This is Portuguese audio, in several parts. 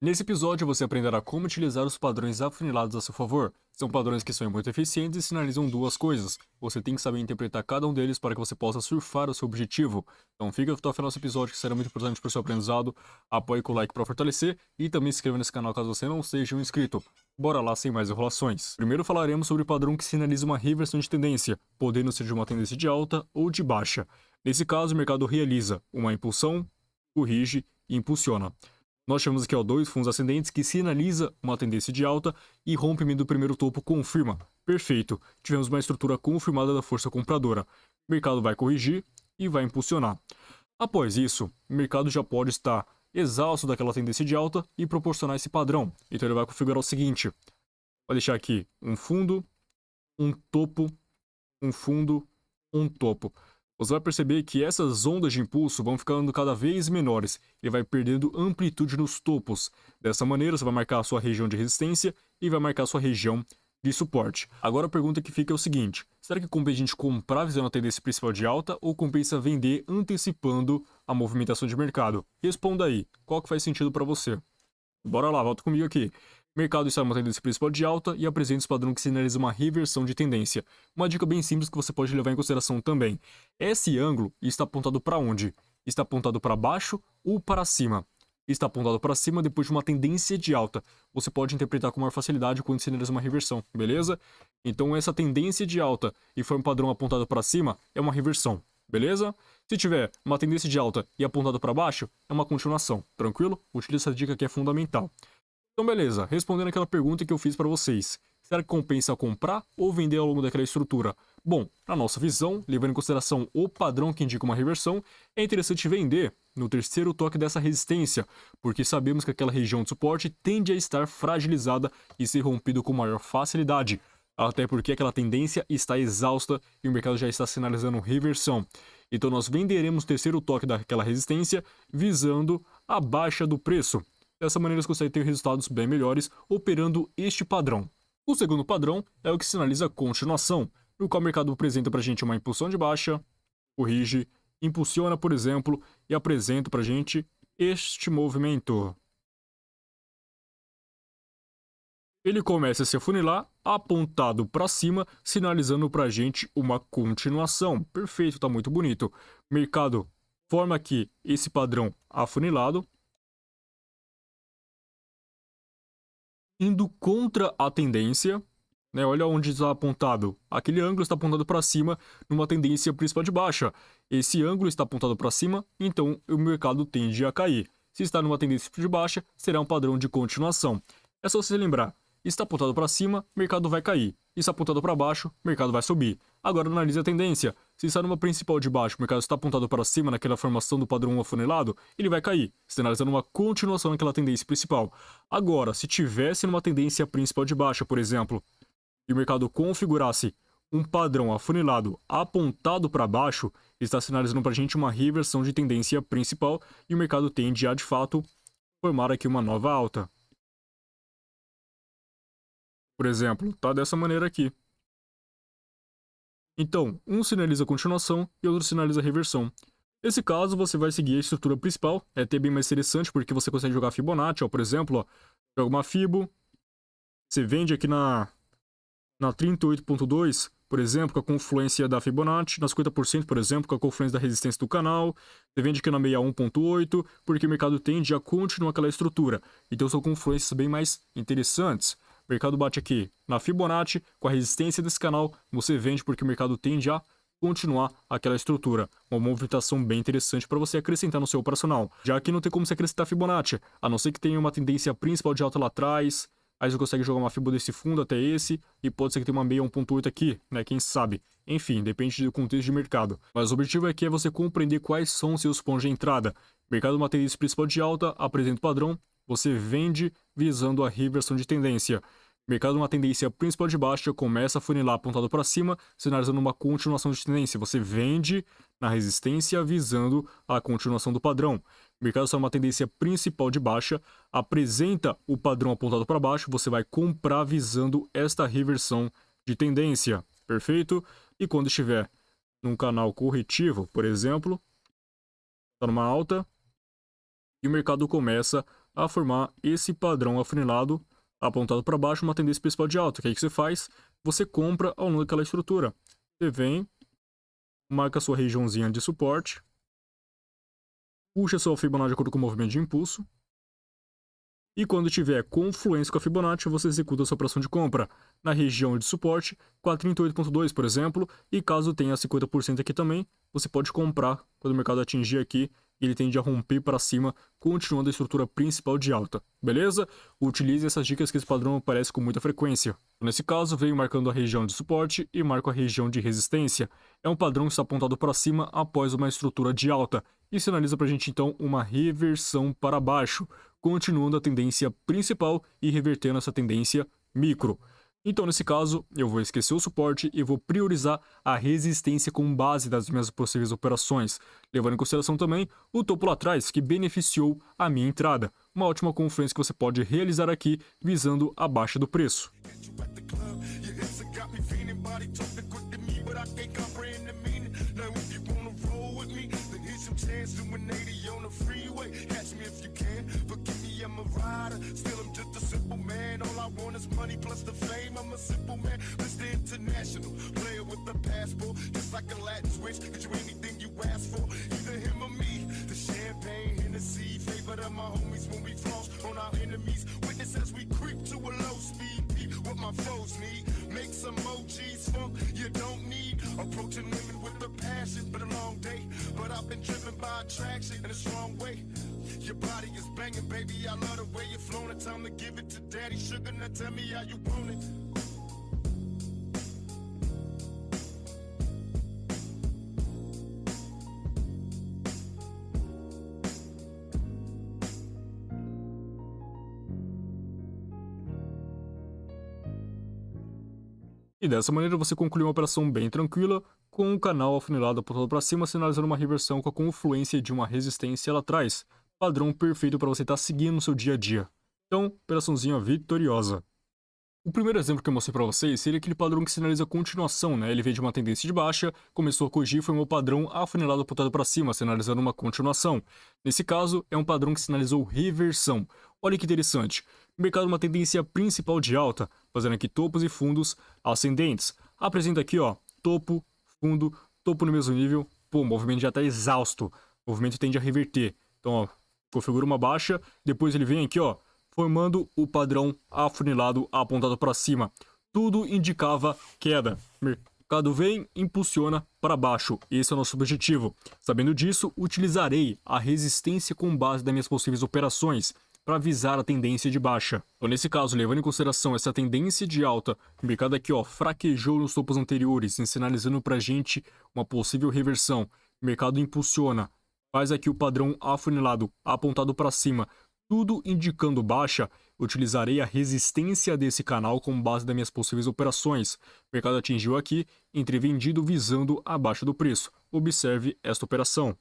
Nesse episódio você aprenderá como utilizar os padrões afunilados a seu favor. São padrões que são muito eficientes e sinalizam duas coisas. Você tem que saber interpretar cada um deles para que você possa surfar o seu objetivo. Então fica até o final desse episódio que será muito importante para o seu aprendizado. Apoie com o like para fortalecer e também se inscreva nesse canal caso você não seja um inscrito. Bora lá sem mais enrolações. Primeiro falaremos sobre o padrão que sinaliza uma reversão de tendência, podendo ser de uma tendência de alta ou de baixa. Nesse caso, o mercado realiza uma impulsão, corrige e impulsiona. Nós chamamos aqui dois fundos ascendentes que sinaliza uma tendência de alta e rompimento do primeiro topo confirma. Perfeito, tivemos uma estrutura confirmada da força compradora. O mercado vai corrigir e vai impulsionar. Após isso, o mercado já pode estar exausto daquela tendência de alta e proporcionar esse padrão. Então ele vai configurar o seguinte: vai deixar aqui um fundo, um topo, um fundo, um topo. Você vai perceber que essas ondas de impulso vão ficando cada vez menores e vai perdendo amplitude nos topos. Dessa maneira, você vai marcar a sua região de resistência e vai marcar a sua região de suporte. Agora a pergunta que fica é o seguinte: será que compensa a gente comprar visando a tendência principal de alta ou compensa vender antecipando a movimentação de mercado? Responda aí, qual que faz sentido para você? Bora lá, volta comigo aqui. O mercado está numa tendência principal de alta e apresenta esse padrão que sinaliza uma reversão de tendência. Uma dica bem simples que você pode levar em consideração também. Esse ângulo está apontado para onde? Está apontado para baixo ou para cima? Está apontado para cima depois de uma tendência de alta. Você pode interpretar com maior facilidade quando sinaliza uma reversão, beleza? Então essa tendência de alta e for um padrão apontado para cima é uma reversão, beleza? Se tiver uma tendência de alta e apontado para baixo, é uma continuação, tranquilo? Utilize essa dica que é fundamental. Então beleza, respondendo aquela pergunta que eu fiz para vocês. Será que compensa comprar ou vender ao longo daquela estrutura? Bom, na nossa visão, levando em consideração o padrão que indica uma reversão, é interessante vender no terceiro toque dessa resistência, porque sabemos que aquela região de suporte tende a estar fragilizada e ser rompido com maior facilidade, até porque aquela tendência está exausta e o mercado já está sinalizando reversão. Então nós venderemos o terceiro toque daquela resistência visando a baixa do preço. Dessa maneira você consegue ter resultados bem melhores operando este padrão. O segundo padrão é o que sinaliza continuação, no qual o mercado apresenta para a gente uma impulsão de baixa, corrige, impulsiona, por exemplo, e apresenta para a gente este movimento. Ele começa a se afunilar, apontado para cima, sinalizando para a gente uma continuação. Perfeito, está muito bonito. O mercado forma aqui esse padrão afunilado, indo contra a tendência, né? Olha onde está apontado. Aquele ângulo está apontado para cima numa tendência principal de baixa. Esse ângulo está apontado para cima, então o mercado tende a cair. Se está numa tendência de baixa, será um padrão de continuação. É só você lembrar. Está apontado para cima, mercado vai cair. Está apontado para baixo, mercado vai subir. Agora analise a tendência. Se está numa principal de baixo, o mercado está apontado para cima naquela formação do padrão afunilado, ele vai cair, sinalizando uma continuação naquela tendência principal. Agora, se tivesse numa tendência principal de baixa, por exemplo, e o mercado configurasse um padrão afunilado apontado para baixo, está sinalizando para a gente uma reversão de tendência principal e o mercado tende a, de fato, formar aqui uma nova alta. Por exemplo, tá dessa maneira aqui. Então, um sinaliza continuação e outro sinaliza reversão. Nesse caso, você vai seguir a estrutura principal, é até bem mais interessante porque você consegue jogar Fibonacci, ó, por exemplo, ó, joga uma Fibo, você vende aqui na 38.2, por exemplo, com a confluência da Fibonacci, na 50%, por exemplo, com a confluência da resistência do canal, você vende aqui na 61.8, porque o mercado tende a continuar aquela estrutura. Então são confluências bem mais interessantes. O mercado bate aqui na Fibonacci, com a resistência desse canal, você vende porque o mercado tende a continuar aquela estrutura. Uma movimentação bem interessante para você acrescentar no seu operacional. Já que não tem como você acrescentar Fibonacci, a não ser que tenha uma tendência principal de alta lá atrás. Aí você consegue jogar uma fibra desse fundo até esse, e pode ser que tenha uma 61.8 aqui, né? Quem sabe? Enfim, depende do contexto de mercado. Mas o objetivo aqui é você compreender quais são os seus pontos de entrada. Mercado uma tendência principal de alta, apresenta o padrão, você vende visando a reversão de tendência. Mercado uma tendência principal de baixa, começa a funilar apontado para cima, sinalizando uma continuação de tendência. Você vende na resistência visando a continuação do padrão. Mercado está numa tendência principal de baixa, apresenta o padrão apontado para baixo, você vai comprar visando esta reversão de tendência, perfeito? E quando estiver num canal corretivo, por exemplo, está numa alta, e o mercado começa a formar esse padrão afunilado apontado para baixo, uma tendência principal de alta. O que aí que você faz? Você compra ao longo daquela estrutura. Você vem, marca a sua regiãozinha de suporte, puxa sua Fibonacci de acordo com o movimento de impulso, e quando tiver confluência com a Fibonacci, você executa a sua operação de compra na região de suporte 438.2, por exemplo, e caso tenha 50% aqui também, você pode comprar quando o mercado atingir aqui, ele tende a romper para cima, continuando a estrutura principal de alta, beleza? Utilize essas dicas que esse padrão aparece com muita frequência. Nesse caso, venho marcando a região de suporte e marco a região de resistência. É um padrão que está apontado para cima após uma estrutura de alta, e sinaliza para a gente então uma reversão para baixo, continuando a tendência principal e revertendo essa tendência micro. Então, nesse caso, eu vou esquecer o suporte e vou priorizar a resistência com base das minhas possíveis operações, levando em consideração também o topo lá atrás, que beneficiou a minha entrada. Uma ótima confluência que você pode realizar aqui, visando a baixa do preço. I'm a rider, still I'm just a simple man. All I want is money plus the fame. I'm a simple man, Mr. International, player with a passport, just like a Latin switch. Get you anything you ask for, either him or me. The champagne, Hennessy, favorite of my homies when we floss on our enemies. Witness as we creep to a low speed. Beat what my foes need. Make some OGs funk you don't need. Approaching women with a passion, but a long day. But I've been driven by attraction in a strong way. Your body is banging, baby, I love the way you're flowing. It's time to give it to daddy sugar, now tell me how you want it. E dessa maneira você conclui uma operação bem tranquila, com o canal afunilado apontado para cima, sinalizando uma reversão com a confluência de uma resistência lá atrás. Padrão perfeito para você estar seguindo no seu dia a dia. Então, operaçãozinha vitoriosa. O primeiro exemplo que eu mostrei para vocês seria aquele padrão que sinaliza continuação, né? Ele veio de uma tendência de baixa, começou a corrigir e foi um padrão afunilado apontado para cima, sinalizando uma continuação. Nesse caso, é um padrão que sinalizou reversão. Olha que interessante. O mercado uma tendência principal de alta, fazendo aqui topos e fundos ascendentes. Apresenta aqui, ó, topo, fundo, topo no mesmo nível. Pô, o movimento já está exausto. O movimento tende a reverter. Então, ó, configura uma baixa, depois ele vem aqui, ó, formando o padrão afunilado apontado para cima. Tudo indicava queda. O mercado vem, impulsiona para baixo. Esse é o nosso objetivo. Sabendo disso, utilizarei a resistência com base das minhas possíveis operações para visar a tendência de baixa. Então, nesse caso, levando em consideração essa tendência de alta, o mercado aqui, ó, fraquejou nos topos anteriores, sinalizando para a gente uma possível reversão. O mercado impulsiona, faz aqui o padrão afunilado apontado para cima, tudo indicando baixa. Utilizarei a resistência desse canal como base das minhas possíveis operações. O mercado atingiu aqui, entrevendido visando a baixa do preço. Observe esta operação.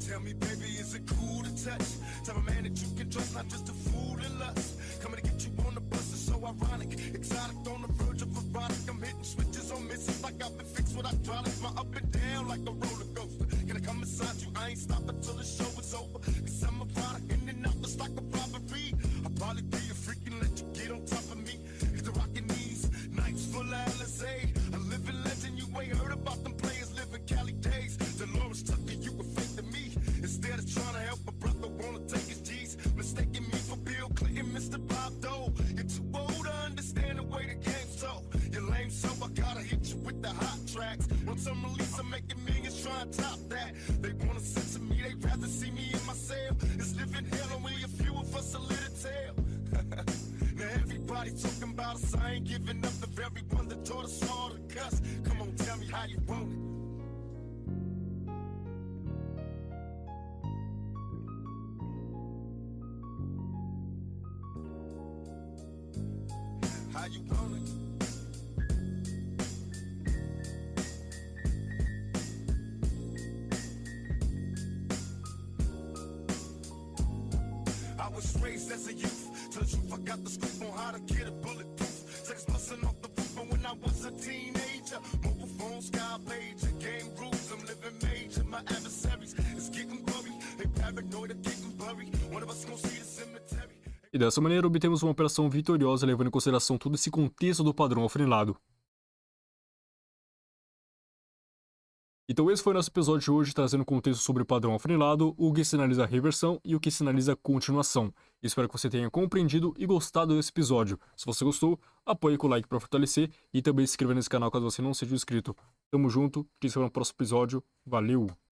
Tell me, baby, is it cool to touch? Tell a man that you can trust, not just a fool in lust. Coming to get you on the bus is so ironic. Exotic on the verge of erotic. I'm hitting switches on misses like I've been fixed with hydraulics. My up and down like a roller coaster. Can I come inside you? I ain't stopping till the show is over. Cause I'm a product in and out just like a robbery. I'll probably be a freak and let you get on top of me. Hit the rockin' knees, nights full of LSA. A living legend, you ain't heard about them players living Cali days. Dolores Tucker, you were fake to me. Instead of trying to help a brother, wanna take his G's. Mistaking me for Bill Clinton, Mr. Bob Dole. You're too old to understand the way the game's so. You're lame, so I gotta hit you with the hot tracks. Once I'm released, I'm making millions trying to top that. They wanna censor me, they'd rather see me in my cell. It's living hell, only a few of us a little tale. Now everybody talking about us, I ain't giving up the very one that taught us all to cuss. Come on, tell me how you want it. How you want it? I was raised as a youth. Tell the truth, I got the scoop on how to get a bulletproof. Sex busting off the roof, but when I was a teenager, mobile phone, sky pager, game rules, I'm living major. My adversaries is getting paranoid of getting buried. One of us gon' see the cemetery. E dessa maneira obtemos uma operação vitoriosa levando em consideração todo esse contexto do padrão afunilado. Então esse foi o nosso episódio de hoje, trazendo contexto sobre o padrão afunilado, o que sinaliza reversão e o que sinaliza continuação. Espero que você tenha compreendido e gostado desse episódio. Se você gostou, apoie com o like para fortalecer e também se inscreva nesse canal caso você não seja inscrito. Tamo junto, que se vê no próximo episódio. Valeu!